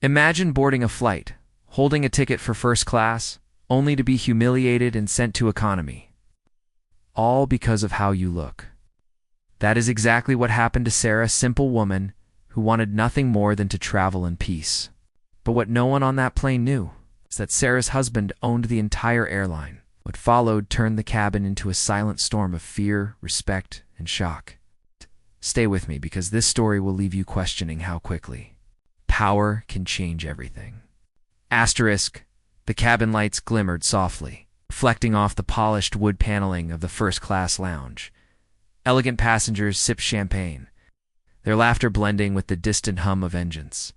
Imagine boarding a flight, holding a ticket for first class, only to be humiliated and sent to economy. All because of how you look. That is exactly what happened to Sarah, a simple woman who wanted nothing more than to travel in peace. But what no one on that plane knew is that Sarah's husband owned the entire airline. What followed turned the cabin into a silent storm of fear, respect, and shock. Stay with me, because this story will leave you questioning how quickly power can change everything. Asterisk, the cabin lights glimmered softly, reflecting off the polished wood paneling of the first-class lounge. Elegant passengers sipped champagne, their laughter blending with the distant hum of engines.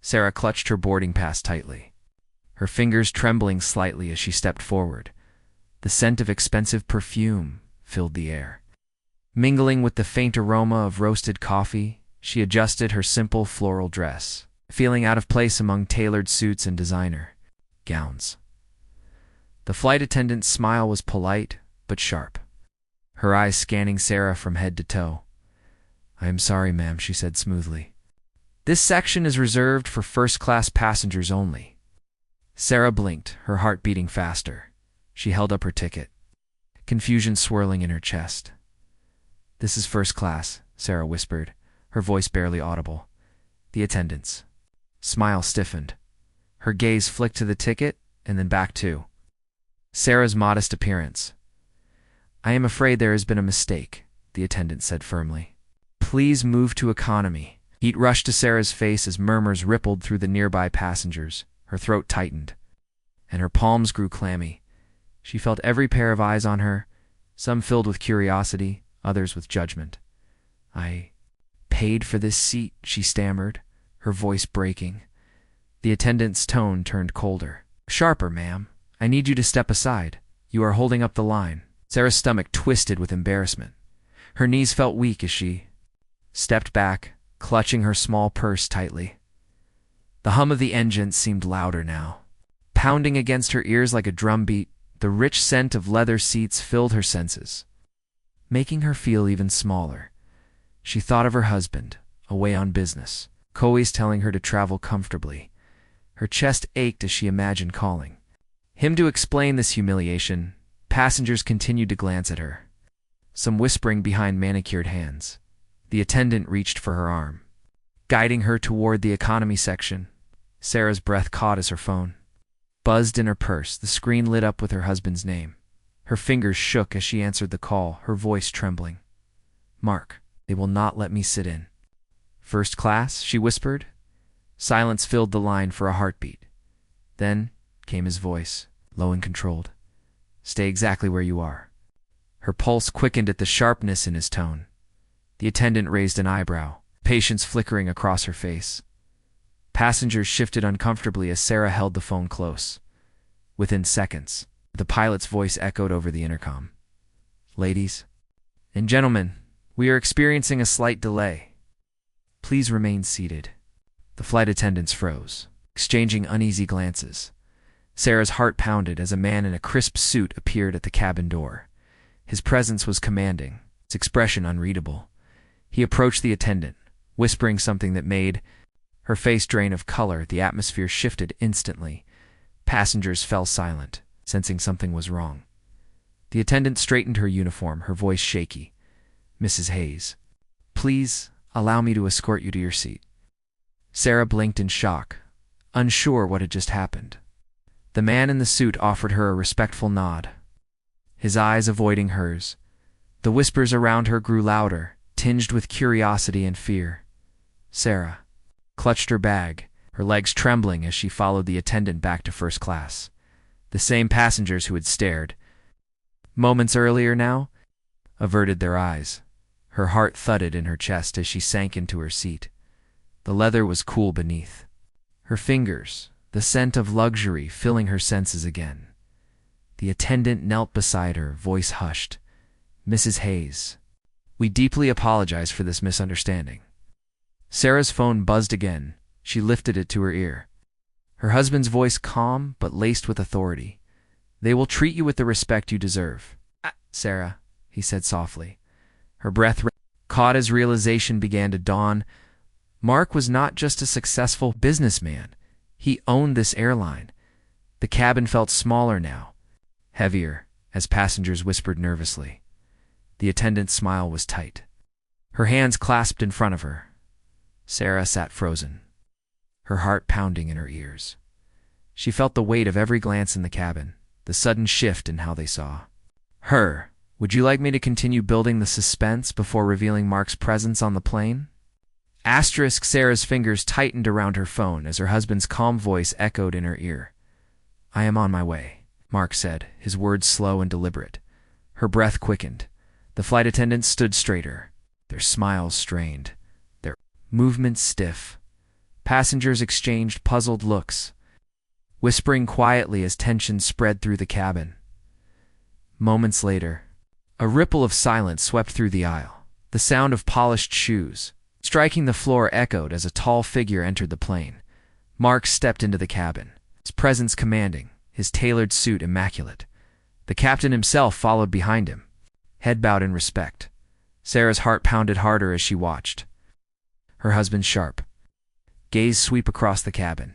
Sarah clutched her boarding pass tightly, her fingers trembling slightly as she stepped forward. The scent of expensive perfume filled the air. Mingling with the faint aroma of roasted coffee, she adjusted her simple floral dress, feeling out of place among tailored suits and designer gowns. The flight attendant's smile was polite but sharp, her eyes scanning Sarah from head to toe. "I am sorry, ma'am," she said smoothly. "This section is reserved for first-class passengers only." Sarah blinked, her heart beating faster. She held up her ticket, confusion swirling in her chest. "This is first class," Sarah whispered, her voice barely audible. The attendant's smile stiffened. Her gaze flicked to the ticket and then back to Sarah's modest appearance. "I am afraid there has been a mistake," the attendant said firmly. "Please move to economy." Heat rushed to Sarah's face as murmurs rippled through the nearby passengers. Her throat tightened, and her palms grew clammy. She felt every pair of eyes on her, some filled with curiosity, others with judgment. "I paid for this seat," she stammered, her voice breaking. The attendant's tone turned colder. "Sharper, ma'am. I need you to step aside. You are holding up the line." Sarah's stomach twisted with embarrassment. Her knees felt weak as she stepped back, clutching her small purse tightly. The hum of the engine seemed louder now, pounding against her ears like a drumbeat. The rich scent of leather seats filled her senses, making her feel even smaller. She thought of her husband, away on business, always telling her to travel comfortably. Her chest ached as she imagined calling him to explain this humiliation. Passengers continued to glance at her, some whispering behind manicured hands. The attendant reached for her arm, guiding her toward the economy section. Sarah's breath caught as her phone buzzed in her purse. The screen lit up with her husband's name. Her fingers shook as she answered the call, her voice trembling. "Mark, they will not let me sit in." "First class?" she whispered. Silence filled the line for a heartbeat. Then came his voice, low and controlled. "Stay exactly where you are." Her pulse quickened at the sharpness in his tone. The attendant raised an eyebrow, patience flickering across her face. Passengers shifted uncomfortably as Sarah held the phone close. Within seconds, the pilot's voice echoed over the intercom. "Ladies and gentlemen, we are experiencing a slight delay. Please remain seated." The flight attendants froze, exchanging uneasy glances. Sarah's heart pounded as a man in a crisp suit appeared at the cabin door. His presence was commanding, its expression unreadable. He approached the attendant, whispering something that made her face drain of color. The atmosphere shifted instantly. Passengers fell silent, sensing something was wrong. The attendant straightened her uniform, her voice shaky. "Mrs. Hayes, please allow me to escort you to your seat." Sarah blinked in shock, unsure what had just happened. The man in the suit offered her a respectful nod, his eyes avoiding hers. The whispers around her grew louder, tinged with curiosity and fear. Sarah clutched her bag, her legs trembling as she followed the attendant back to first class. The same passengers who had stared moments earlier now averted their eyes. Her heart thudded in her chest as she sank into her seat. The leather was cool beneath her fingers, the scent of luxury filling her senses again. The attendant knelt beside her, voice hushed. "Mrs. Hayes, we deeply apologize for this misunderstanding." Sarah's phone buzzed again. She lifted it to her ear, her husband's voice calm but laced with authority. "They will treat you with the respect you deserve." "Sarah," he said softly. Her breath caught as realization began to dawn. Mark was not just a successful businessman. He owned this airline. The cabin felt smaller now, heavier, as passengers whispered nervously. The attendant's smile was tight. Her hands clasped in front of her. Sarah sat frozen, her heart pounding in her ears. She felt the weight of every glance in the cabin, the sudden shift in how they saw her. Would you like me to continue building the suspense before revealing Mark's presence on the plane? Asterisk. Sarah's fingers tightened around her phone as her husband's calm voice echoed in her ear. I am on my way, Mark said, his words slow and deliberate. Her breath quickened. The flight attendants stood straighter, their smiles strained, their movements stiff. Passengers exchanged puzzled looks, whispering quietly as tension spread through the cabin. Moments later, a ripple of silence swept through the aisle. The sound of polished shoes striking the floor echoed as a tall figure entered the plane. Mark stepped into the cabin, his presence commanding, his tailored suit immaculate. The captain himself followed behind him, head bowed in respect. Sarah's heart pounded harder as she watched. Her husband's sharp gaze sweep across the cabin.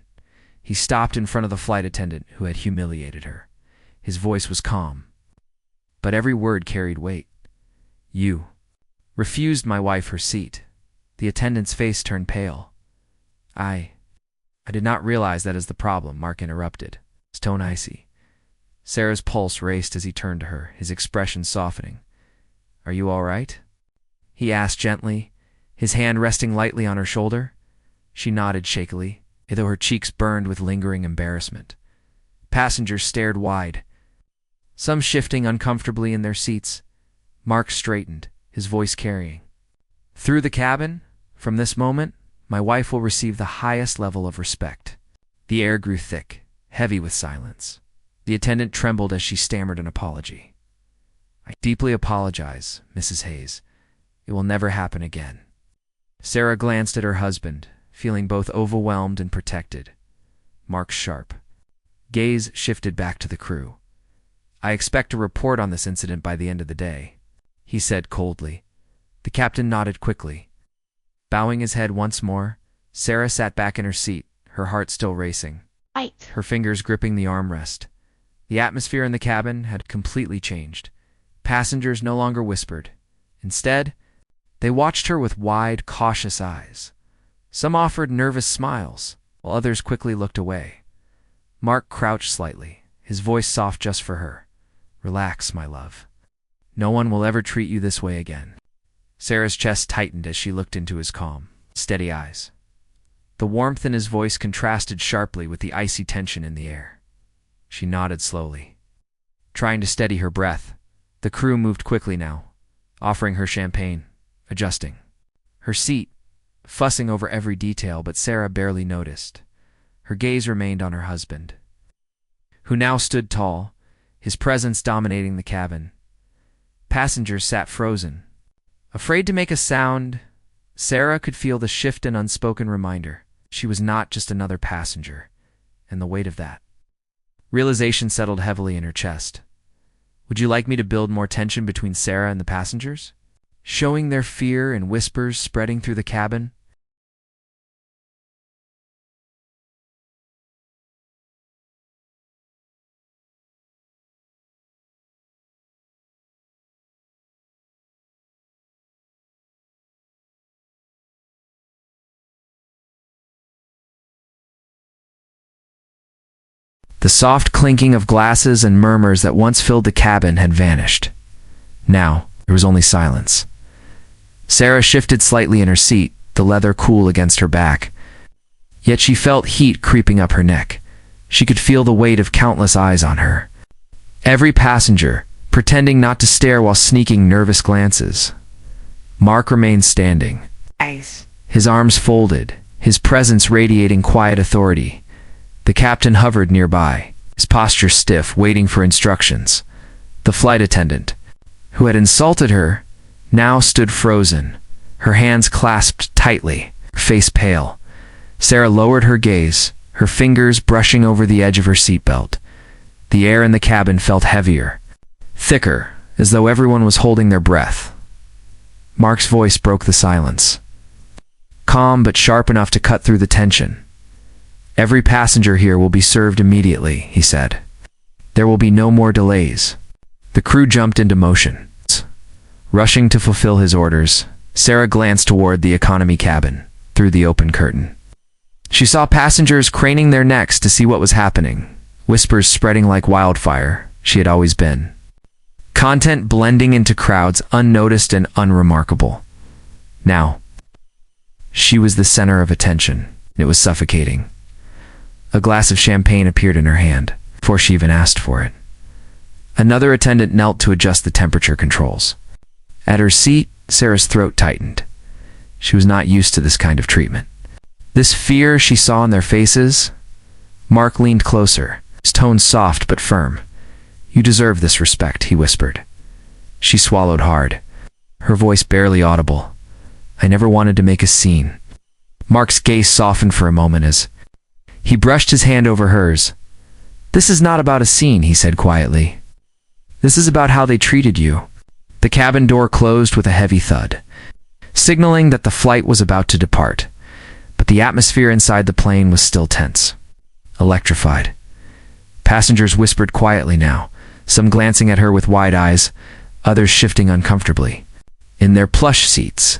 He stopped in front of the flight attendant who had humiliated her. His voice was calm, but every word carried weight. You refused my wife her seat. The attendant's face turned pale. I did not realize that is the problem, Mark interrupted, his tone icy. Sarah's pulse raced as he turned to her, his expression softening. Are you all right? He asked gently, his hand resting lightly on her shoulder. She nodded shakily, though her cheeks burned with lingering embarrassment. Passengers stared wide, some shifting uncomfortably in their seats. Mark straightened, his voice carrying. Through the cabin, from this moment, my wife will receive the highest level of respect. The air grew thick, heavy with silence. The attendant trembled as she stammered an apology. I deeply apologize, Mrs. Hayes. It will never happen again. Sarah glanced at her husband, feeling both overwhelmed and protected. Mark's sharp gaze shifted back to the crew. I expect a report on this incident by the end of the day, he said coldly. The captain nodded quickly. Bowing his head once more, Sarah sat back in her seat, her heart still racing, her fingers gripping the armrest. The atmosphere in the cabin had completely changed. Passengers no longer whispered. Instead, they watched her with wide, cautious eyes. Some offered nervous smiles, while others quickly looked away. Mark crouched slightly, his voice soft just for her. Relax, my love. No one will ever treat you this way again. Sarah's chest tightened as she looked into his calm, steady eyes. The warmth in his voice contrasted sharply with the icy tension in the air. She nodded slowly, trying to steady her breath. The crew moved quickly now, offering her champagne, adjusting her seat, fussing over every detail, but Sarah barely noticed. Her gaze remained on her husband, who now stood tall, his presence dominating the cabin. Passengers sat frozen, afraid to make a sound. Sarah could feel the shift and unspoken reminder. She was not just another passenger, and the weight of that realization settled heavily in her chest. Would you like me to build more tension between Sarah and the passengers, showing their fear and whispers spreading through the cabin? The soft clinking of glasses and murmurs that once filled the cabin had vanished. Now, there was only silence. Sarah shifted slightly in her seat, the leather cool against her back. Yet she felt heat creeping up her neck. She could feel the weight of countless eyes on her. Every passenger, pretending not to stare while sneaking nervous glances. Mark remained standing, his arms folded, his presence radiating quiet authority. The captain hovered nearby, his posture stiff, waiting for instructions. The flight attendant, who had insulted her, now stood frozen, her hands clasped tightly, her face pale. Sarah lowered her gaze, her fingers brushing over the edge of her seatbelt. The air in the cabin felt heavier, thicker, as though everyone was holding their breath. Mark's voice broke the silence, calm but sharp enough to cut through the tension. "Every passenger here will be served immediately," he said. "There will be no more delays." The crew jumped into motion. Rushing to fulfill his orders, Sarah glanced toward the economy cabin through the open curtain. She saw passengers craning their necks to see what was happening, whispers spreading like wildfire. She had always been. Content blending into crowds unnoticed and unremarkable. Now, she was the center of attention. It was suffocating. A glass of champagne appeared in her hand before she even asked for it. Another attendant knelt to adjust the temperature controls. At her seat, Sarah's throat tightened. She was not used to this kind of treatment. This fear she saw in their faces. Mark leaned closer, his tone soft but firm. "You deserve this respect," he whispered. She swallowed hard, her voice barely audible. "I never wanted to make a scene." Mark's gaze softened for a moment as he brushed his hand over hers. "This is not about a scene," he said quietly. "This is about how they treated you." The cabin door closed with a heavy thud, signaling that the flight was about to depart. But the atmosphere inside the plane was still tense, electrified. Passengers whispered quietly now, some glancing at her with wide eyes, others shifting uncomfortably. In their plush seats,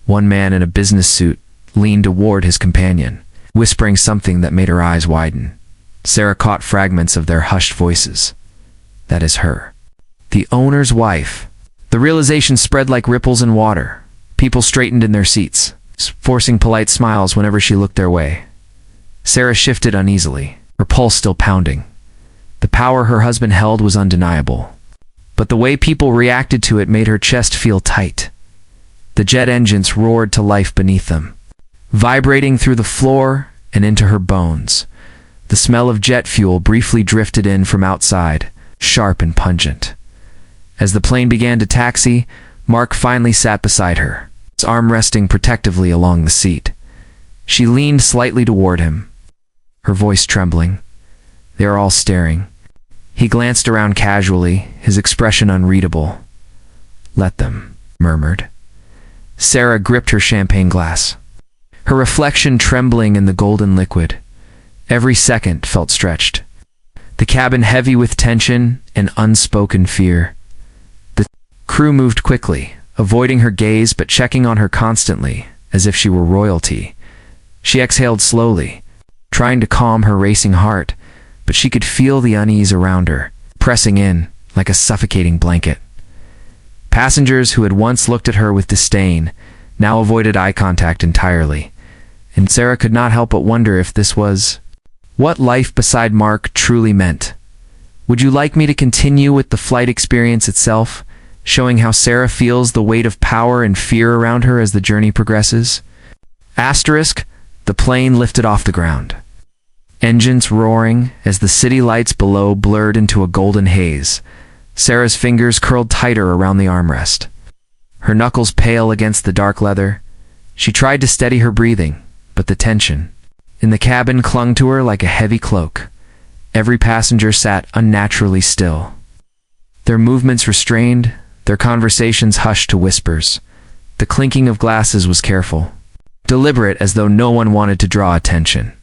one man in a business suit leaned toward his companion, whispering something that made her eyes widen. Sarah caught fragments of their hushed voices. "That is her. The owner's wife." The realization spread like ripples in water. People straightened in their seats, forcing polite smiles whenever she looked their way. Sarah shifted uneasily, her pulse still pounding. The power her husband held was undeniable, but the way people reacted to it made her chest feel tight. The jet engines roared to life beneath them, vibrating through the floor and into her bones. The smell of jet fuel briefly drifted in from outside, sharp and pungent. As the plane began to taxi, Mark finally sat beside her, his arm resting protectively along the seat. She leaned slightly toward him, her voice trembling. They are all staring. He glanced around casually, his expression unreadable. "Let them," murmured. Sarah gripped her champagne glass, her reflection trembling in the golden liquid. Every second felt stretched, the cabin heavy with tension and unspoken fear. The crew moved quickly, avoiding her gaze but checking on her constantly, as if she were royalty. She exhaled slowly, trying to calm her racing heart, but she could feel the unease around her, pressing in like a suffocating blanket. Passengers who had once looked at her with disdain now avoided eye contact entirely, and Sarah could not help but wonder if this was what life beside Mark truly meant. Would you like me to continue with the flight experience itself, showing how Sarah feels the weight of power and fear around her as the journey progresses? Asterisk, the plane lifted off the ground, engines roaring as the city lights below blurred into a golden haze. Sarah's fingers curled tighter around the armrest, her knuckles pale against the dark leather. She tried to steady her breathing, but the tension in the cabin clung to her like a heavy cloak. Every passenger sat unnaturally still, their movements restrained, their conversations hushed to whispers. The clinking of glasses was careful, deliberate, as though no one wanted to draw attention.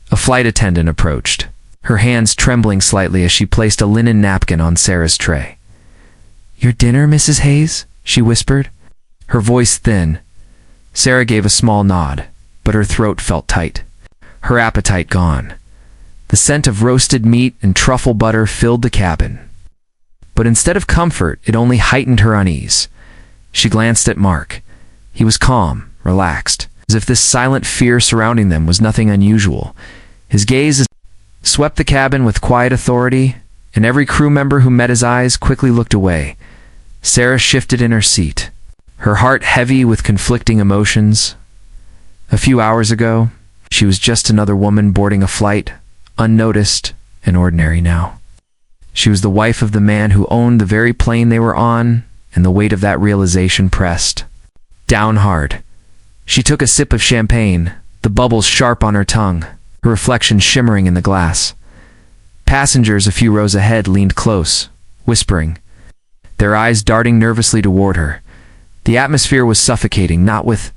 A flight attendant approached, her hands trembling slightly as she placed a linen napkin on Sarah's tray. "Your dinner, Mrs. Hayes?" she whispered, her voice thin. Sarah gave a small nod, but her throat felt tight, her appetite gone. The scent of roasted meat and truffle butter filled the cabin, but instead of comfort, it only heightened her unease. She glanced at Mark. He was calm, relaxed, as if this silent fear surrounding them was nothing unusual. His gaze swept the cabin with quiet authority, and every crew member who met his eyes quickly looked away. Sarah shifted in her seat, her heart heavy with conflicting emotions. A few hours ago, she was just another woman boarding a flight, unnoticed and ordinary now. She was the wife of the man who owned the very plane they were on, and the weight of that realization pressed down hard. She took a sip of champagne, the bubbles sharp on her tongue, her reflection shimmering in the glass. Passengers a few rows ahead leaned close, whispering, their eyes darting nervously toward her. The atmosphere was suffocating, not with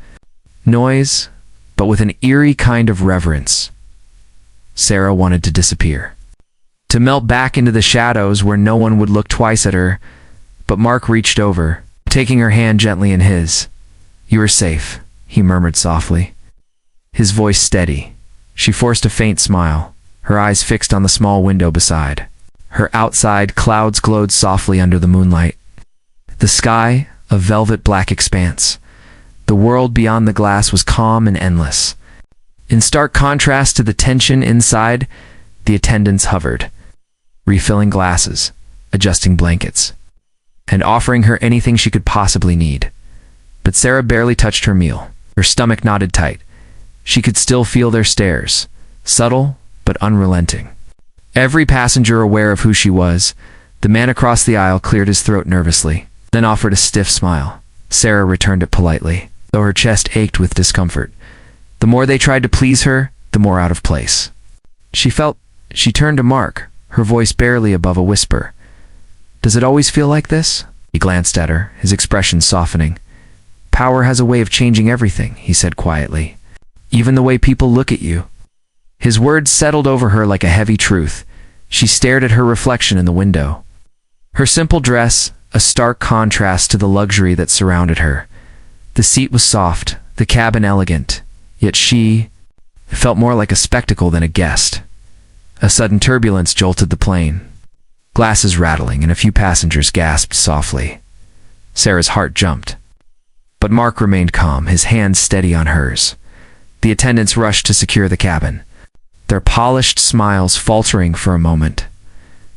noise, but with an eerie kind of reverence. Sarah wanted to disappear, to melt back into the shadows where no one would look twice at her, but Mark reached over, taking her hand gently in his. "You are safe," he murmured softly, his voice steady. She forced a faint smile, her eyes fixed on the small window beside. Her outside, clouds glowed softly under the moonlight. The sky, a velvet black expanse. The world beyond the glass was calm and endless. In stark contrast to the tension inside, the attendants hovered, refilling glasses, adjusting blankets, and offering her anything she could possibly need. But Sarah barely touched her meal. Her stomach knotted tight. She could still feel their stares, subtle but unrelenting. Every passenger aware of who she was, the man across the aisle cleared his throat nervously, then offered a stiff smile. Sarah returned it politely, though her chest ached with discomfort. The more they tried to please her, the more out of place she turned to Mark, her voice barely above a whisper. "Does it always feel like this?" He glanced at her, his expression softening. "Power has a way of changing everything," he said quietly. "Even the way people look at you." His words settled over her like a heavy truth. She stared at her reflection in the window. Her simple dress, a stark contrast to the luxury that surrounded her. The seat was soft, the cabin elegant, yet she felt more like a spectacle than a guest. A sudden turbulence jolted the plane. Glasses rattling and a few passengers gasped softly. Sarah's heart jumped. But Mark remained calm, his hands steady on hers. The attendants rushed to secure the cabin, their polished smiles faltering for a moment.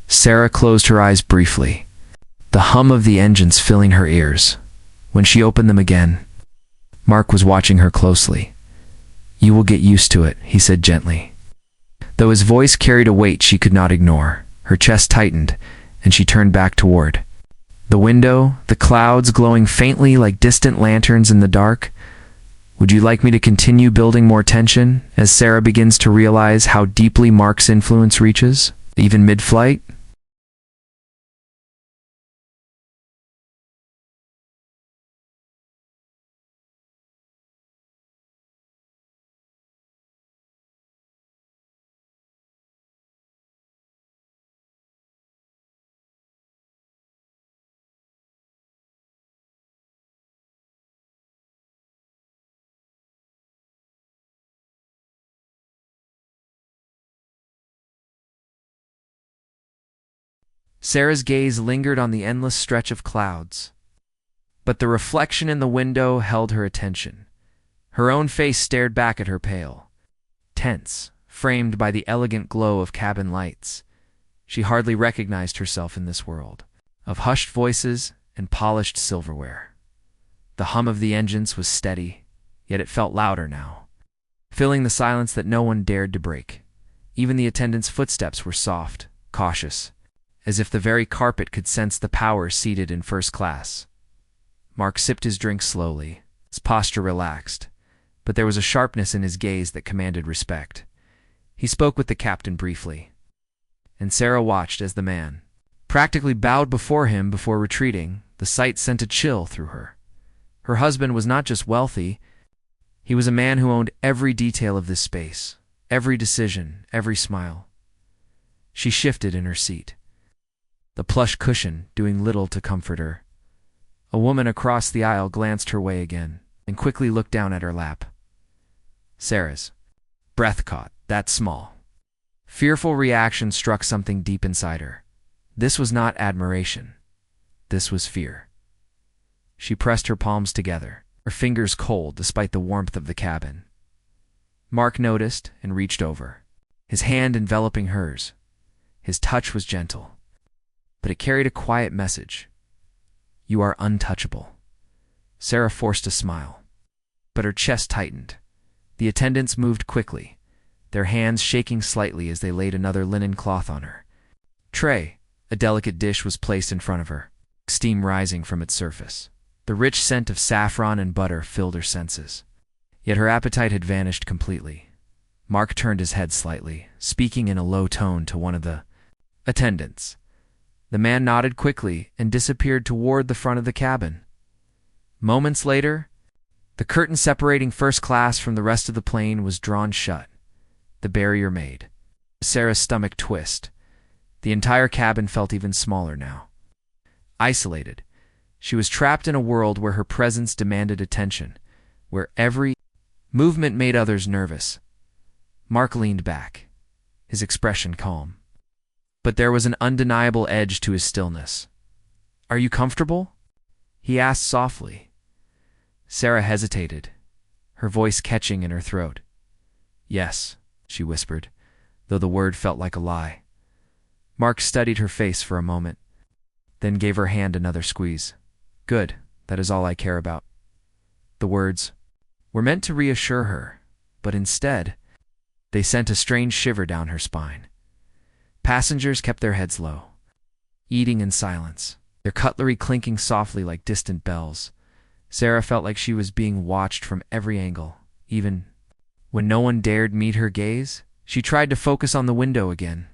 Sarah closed her eyes briefly, the hum of the engines filling her ears. When she opened them again, Mark was watching her closely. "You will get used to it," he said gently. Though his voice carried a weight she could not ignore, her chest tightened, and she turned back toward the window, the clouds glowing faintly like distant lanterns in the dark. "Would you like me to continue building more tension as Sarah begins to realize how deeply Mark's influence reaches, even mid-flight?" Sarah's gaze lingered on the endless stretch of clouds, but the reflection in the window held her attention. Her own face stared back at her pale, tense, framed by the elegant glow of cabin lights. She hardly recognized herself in this world of hushed voices and polished silverware. The hum of the engines was steady, yet it felt louder now, filling the silence that no one dared to break. Even the attendants' footsteps were soft, cautious, as if the very carpet could sense the power seated in first class. Mark sipped his drink slowly, his posture relaxed, but there was a sharpness in his gaze that commanded respect. He spoke with the captain briefly, and Sarah watched as the man practically bowed before him before retreating. The sight sent a chill through her. Her husband was not just wealthy, he was a man who owned every detail of this space, every decision, every smile. She shifted in her seat, the plush cushion doing little to comfort her. A woman across the aisle glanced her way again and quickly looked down at her lap. Sarah's breath caught, that small, fearful reaction struck something deep inside her. This was not admiration. This was fear. She pressed her palms together, her fingers cold despite the warmth of the cabin. Mark noticed and reached over, his hand enveloping hers. His touch was gentle, but it carried a quiet message. "You are untouchable." Sarah forced a smile, but her chest tightened. The attendants moved quickly, their hands shaking slightly as they laid another linen cloth on her tray. A delicate dish was placed in front of her, steam rising from its surface. The rich scent of saffron and butter filled her senses, yet her appetite had vanished completely. Mark turned his head slightly, speaking in a low tone to one of the attendants. The man nodded quickly and disappeared toward the front of the cabin. Moments later, the curtain separating first class from the rest of the plane was drawn shut, the barrier made. Sarah's stomach twist. The entire cabin felt even smaller now. Isolated, she was trapped in a world where her presence demanded attention, where every movement made others nervous. Mark leaned back, his expression calm. But there was an undeniable edge to his stillness. "Are you comfortable?" he asked softly. Sarah hesitated, her voice catching in her throat. "Yes," she whispered, though the word felt like a lie. Mark studied her face for a moment, then gave her hand another squeeze. "Good, that is all I care about." The words were meant to reassure her, but instead, they sent a strange shiver down her spine. Passengers kept their heads low, eating in silence, their cutlery clinking softly like distant bells. Sarah felt like she was being watched from every angle. Even when no one dared meet her gaze, she tried to focus on the window again.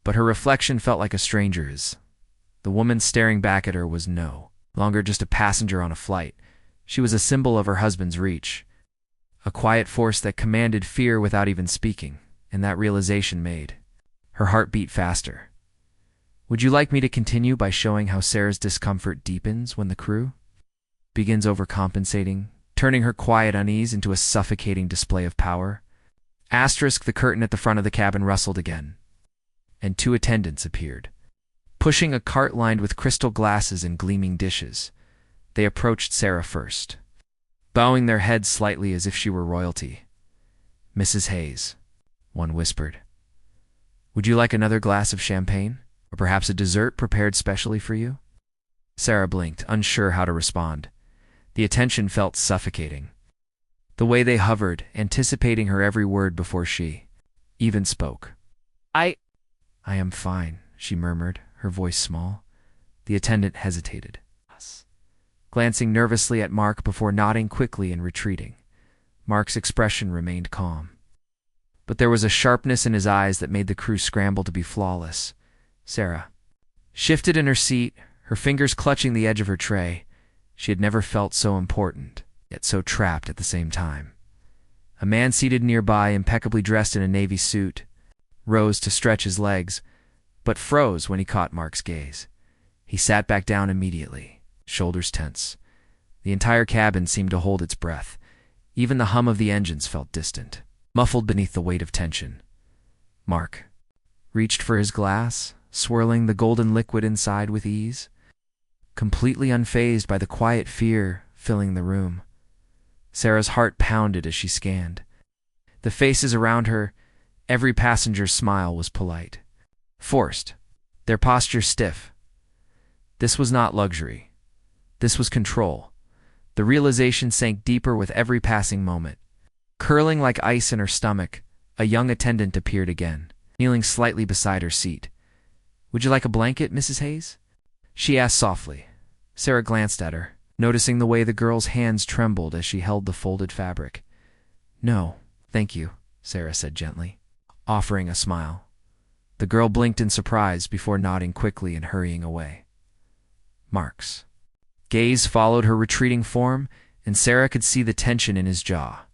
But her reflection felt like a stranger's. The woman staring back at her was no longer just a passenger on a flight. She was a symbol of her husband's reach, a quiet force that commanded fear without even speaking, and that realization made her heart beat faster. "Would you like me to continue by showing how Sarah's discomfort deepens when the crew begins overcompensating, turning her quiet unease into a suffocating display of power?" The curtain at the front of the cabin rustled again, and two attendants appeared, pushing a cart lined with crystal glasses and gleaming dishes. They approached Sarah first, bowing their heads slightly as if she were royalty. "Mrs. Hayes," one whispered, "would you like another glass of champagne, or perhaps a dessert prepared specially for you?" Sarah blinked, unsure how to respond. The attention felt suffocating. The way they hovered, anticipating her every word before she even spoke. I am fine," she murmured, her voice small. The attendant hesitated, glancing nervously at Mark before nodding quickly and retreating. Mark's expression remained calm, but there was a sharpness in his eyes that made the crew scramble to be flawless. Sarah shifted in her seat, her fingers clutching the edge of her tray. She had never felt so important, yet so trapped at the same time. A man seated nearby, impeccably dressed in a navy suit, rose to stretch his legs, but froze when he caught Mark's gaze. He sat back down immediately, shoulders tense. The entire cabin seemed to hold its breath. Even the hum of the engines felt distant, muffled beneath the weight of tension. Mark reached for his glass, swirling the golden liquid inside with ease, completely unfazed by the quiet fear filling the room. Sarah's heart pounded as she scanned the faces around her. Every passenger's smile was polite, forced, their posture stiff. This was not luxury. This was control. The realization sank deeper with every passing moment. Curling like ice in her stomach, a young attendant appeared again, kneeling slightly beside her seat. "Would you like a blanket, Mrs. Hayes?" she asked softly. Sarah glanced at her, noticing the way the girl's hands trembled as she held the folded fabric. "No, thank you," Sarah said gently, offering a smile. The girl blinked in surprise before nodding quickly and hurrying away. Mark's gaze followed her retreating form, and Sarah could see the tension in his jaw.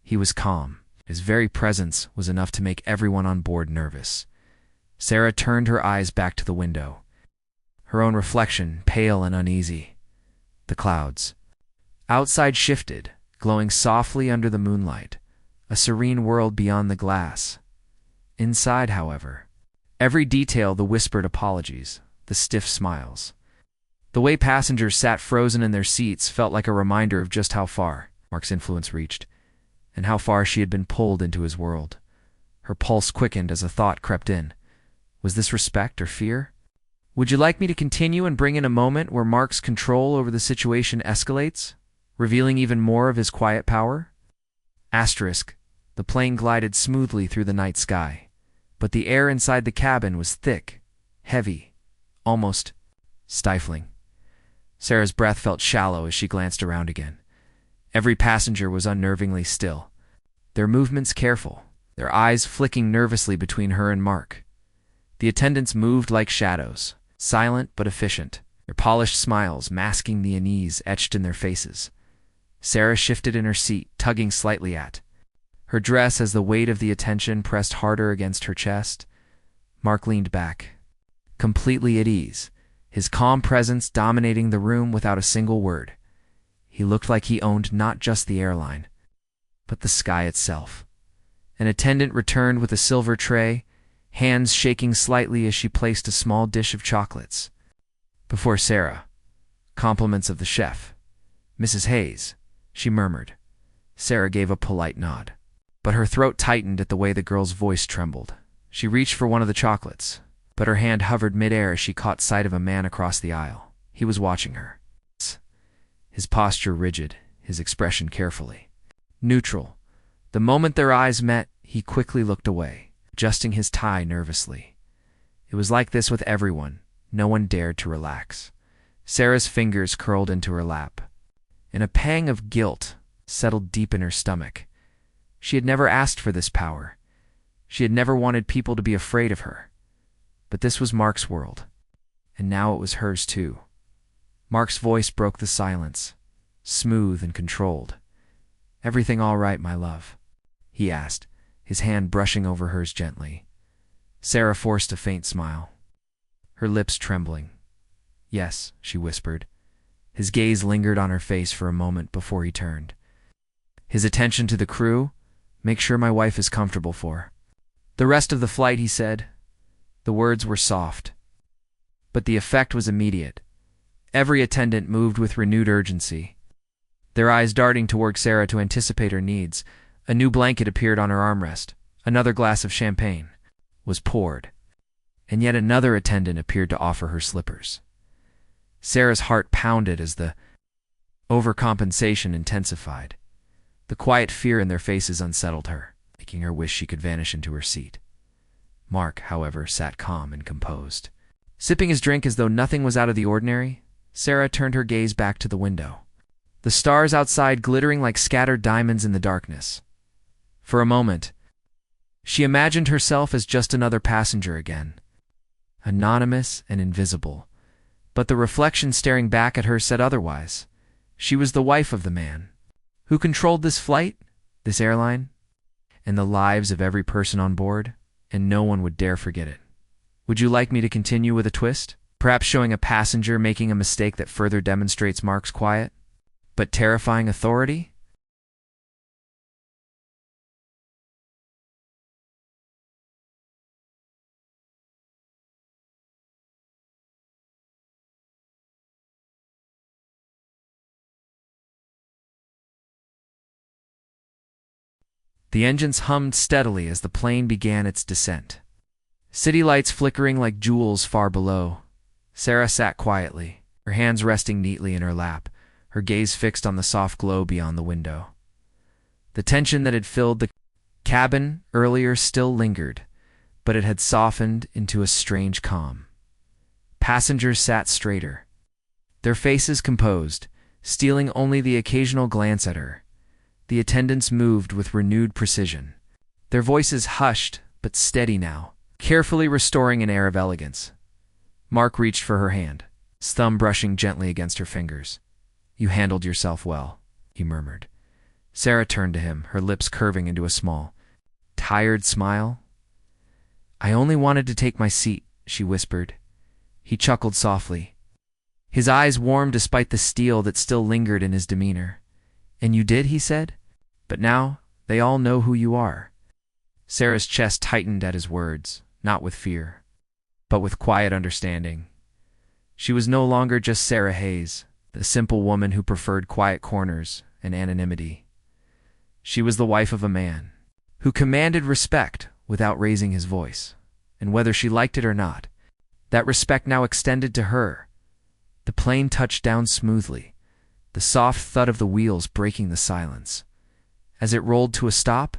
He was calm. His very presence was enough to make everyone on board nervous. Sarah turned her eyes back to the window, her own reflection pale and uneasy. The clouds outside shifted, glowing softly under the moonlight, a serene world beyond the glass. Inside, however, every detail, the whispered apologies, the stiff smiles, the way passengers sat frozen in their seats felt like a reminder of just how far Mark's influence reached, and how far she had been pulled into his world. Her pulse quickened as a thought crept in. Was this respect or fear? "Would you like me to continue and bring in a moment where Mark's control over the situation escalates, revealing even more of his quiet power?" The plane glided smoothly through the night sky, but the air inside the cabin was thick, heavy, almost stifling. Sarah's breath felt shallow as she glanced around again. Every passenger was unnervingly still, their movements careful, their eyes flicking nervously between her and Mark. The attendants moved like shadows, silent but efficient, their polished smiles masking the unease etched in their faces. Sarah shifted in her seat, tugging slightly at Her dress as the weight of the attention pressed harder against her chest. Mark leaned back, completely at ease, his calm presence dominating the room without a single word. He looked like he owned not just the airline, but the sky itself. An attendant returned with a silver tray, hands shaking slightly as she placed a small dish of chocolates. Before Sarah, compliments of the chef. "Mrs. Hayes," she murmured. Sarah gave a polite nod, but her throat tightened at the way the girl's voice trembled. She reached for one of the chocolates, but her hand hovered midair as she caught sight of a man across the aisle. He was watching her, his posture rigid, his expression carefully neutral. The moment their eyes met, he quickly looked away, adjusting his tie nervously. It was like this with everyone. No one dared to relax. Sarah's fingers curled into her lap, and a pang of guilt settled deep in her stomach. She had never asked for this power. She had never wanted people to be afraid of her. But this was Mark's world, and now it was hers too. Mark's voice broke the silence, smooth and controlled. "Everything all right, my love?" he asked, his hand brushing over hers gently. Sarah forced a faint smile, her lips trembling. "Yes," she whispered. His gaze lingered on her face for a moment before he turned. His attention to the crew. "Make sure my wife is comfortable for the rest of the flight," he said. The words were soft, but the effect was immediate. Every attendant moved with renewed urgency, their eyes darting toward Sarah to anticipate her needs. A new blanket appeared on her armrest. Another glass of champagne was poured, and yet another attendant appeared to offer her slippers. Sarah's heart pounded as the overcompensation intensified. The quiet fear in their faces unsettled her, making her wish she could vanish into her seat. Mark, however, sat calm and composed. Sipping his drink as though nothing was out of the ordinary, Sarah turned her gaze back to the window, the stars outside glittering like scattered diamonds in the darkness. For a moment, she imagined herself as just another passenger again, anonymous and invisible. But the reflection staring back at her said otherwise. She was the wife of the man who controlled this flight, this airline, and the lives of every person on board, and no one would dare forget it. Would you like me to continue with a twist? Perhaps showing a passenger making a mistake that further demonstrates Mark's quiet, but terrifying authority? The engines hummed steadily as the plane began its descent, city lights flickering like jewels far below. Sarah sat quietly, her hands resting neatly in her lap, her gaze fixed on the soft glow beyond the window. The tension that had filled the cabin earlier still lingered, but it had softened into a strange calm. Passengers sat straighter, their faces composed, stealing only the occasional glance at her. The attendants moved with renewed precision, their voices hushed but steady now, carefully restoring an air of elegance. Mark reached for her hand, his thumb brushing gently against her fingers. "You handled yourself well," he murmured. Sarah turned to him, her lips curving into a small, tired smile. "I only wanted to take my seat," she whispered. He chuckled softly. His eyes warmed despite the steel that still lingered in his demeanor. "And you did," he said. "But now they all know who you are." Sarah's chest tightened at his words, not with fear, but with quiet understanding. She was no longer just Sarah Hayes, the simple woman who preferred quiet corners and anonymity. She was the wife of a man who commanded respect without raising his voice, and whether she liked it or not, that respect now extended to her. The plane touched down smoothly, the soft thud of the wheels breaking the silence. As it rolled to a stop,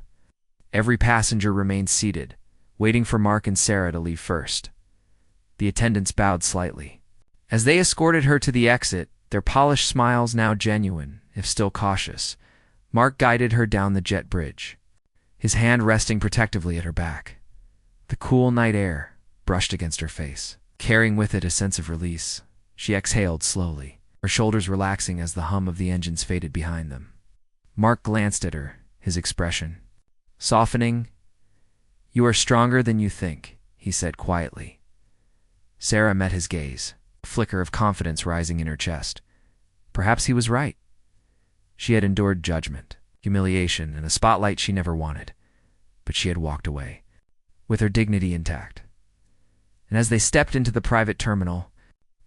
every passenger remained seated, waiting for Mark and Sarah to leave first. The attendants bowed slightly. As they escorted her to the exit, their polished smiles now genuine, if still cautious, Mark guided her down the jet bridge, his hand resting protectively at her back. The cool night air brushed against her face, carrying with it a sense of release. She exhaled slowly, her shoulders relaxing as the hum of the engines faded behind them. Mark glanced at her, his expression Softening, "You are stronger than you think," he said quietly. Sarah met his gaze, a flicker of confidence rising in her chest. Perhaps he was right. She had endured judgment, humiliation, and a spotlight she never wanted, but she had walked away, with her dignity intact. And as they stepped into the private terminal,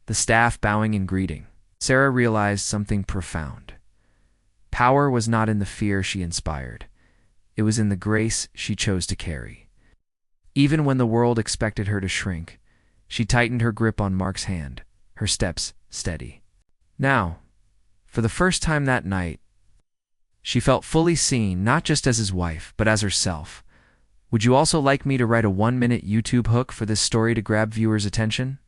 the staff bowing in greeting, Sarah realized something profound. Power was not in the fear she inspired. It was in the grace she chose to carry. Even when the world expected her to shrink, she tightened her grip on Mark's hand, her steps steady. Now, for the first time that night, she felt fully seen, not just as his wife, but as herself. Would you also like me to write a 1-minute YouTube hook for this story to grab viewers' attention?